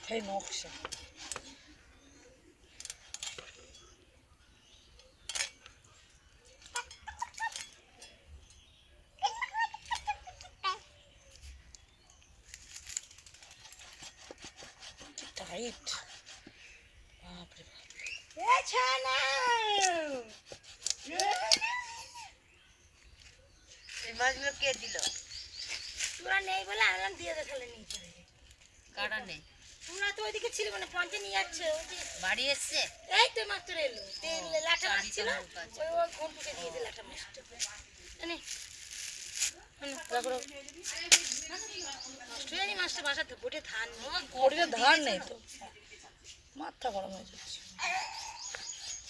মাথায় নকশা। টাইট, বাপরে বাপ। এই মাছগুলো কে দিল? তোরা নেই বলে আনলাম, দিয়ে দেখালে নিয়ে চলে যায়। কাটা নেই, তোরা তো ওইদিকে ছিল মানে পঞ্চে নিয়ে যাচ্ছে বাড়ি এসছে। এই তো মাত্র এলো, তেল লাটা মাছ ছিল, ওই ওই ঘন্টুকে দিয়ে দিল লাটা মাছটা। জানি নষ্ট হয়নি মাছটা, বাসাতে বোটে ধান নেই। বটিতে ধান নেই তো, মাথা গরম হয়ে যাচ্ছে।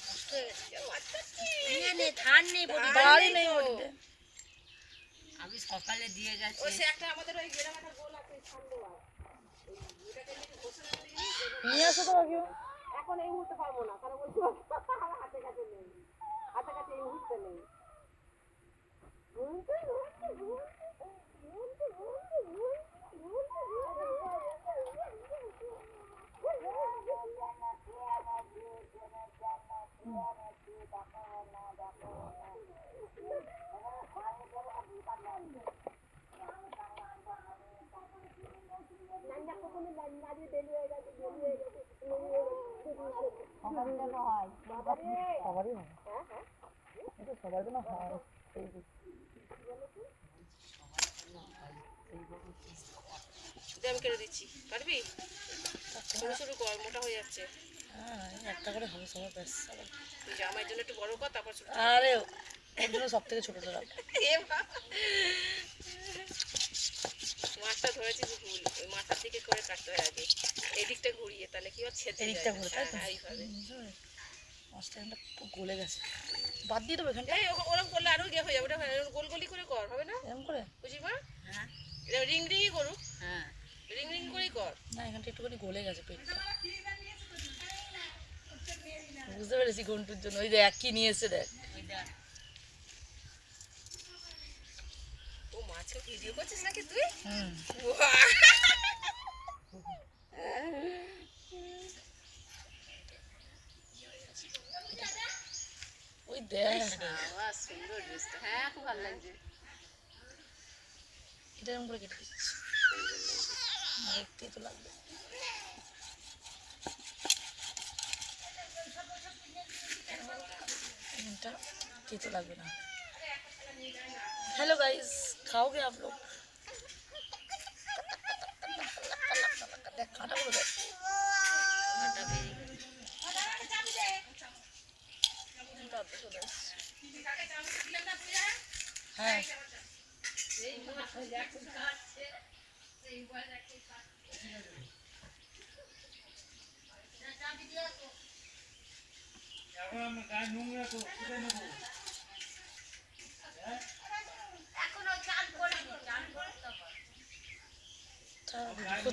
নষ্ট হয়ে গেছে, ধান নেই বটি, ধানই নেই বটিতে। আমি সকালে দিয়ে গেছি। নিয়ে আসো তো আগে। এখন এই মুহূর্তে পারবো না, কারণ বলছি হাতে কাছে নেই, হাতে কাছে এই মুহূর্তে নেই। সবারই হয়, সবার জন্য হয়। আমি কেটে দিচ্ছি, পারবি? শুরু শুরু কর, মোটা হয়ে যাচ্ছে। হ্যাঁ, একটা করে হবে সবার, ব্যাস। জামাইয়ের জন্য একটু বড় কর, তারপর ছোট। আরে ওর জন্য সব থেকে ছোটটা রাখ। মাছটা ধরেছিস ভুল, ওই মাথার দিকে করে কাটতে হয় আগে, এদিকটা ঘুরিয়ে, তাহলে কি হচ্ছে এদিকটা ঘুরে, তাই তো? এইভাবে। মাছটা এখানটা গলে গেছে, বাদ দিয়ে দেবো এখানটা। এই ওরকম করলে আরো ইয়ে হয়ে যাবে, ওটা গোল গলি করে কর, হবে না? এরকম করে? বুঝি মা, হ্যাঁ এটা রিং রিংই করুক, হ্যাঁ, রিং রিং করেই কর। না, এখানটা একটুখানি গলে গেছে পেটটা। বুঝতে পেরেছি ঘন্টুর জন্য। ওই দেখ কি নিয়ে এসে দেখ। ও মাছকে ভিডিও করছিস নাকি তুই? হুম, ওই দেখ। বাবা সুন্দর ড্রেসটা, হ্যাঁ খুব ভালো লাগছে। এটা এরকম করে কেটে দিচ্ছি, দেখতেই তো লাগবে। এটা तेतो লাগবে না। हेलो गाइस, खाओगे आप लोग? देख काटा बोलो देख, কাটা বেরিয়ে हाँ तो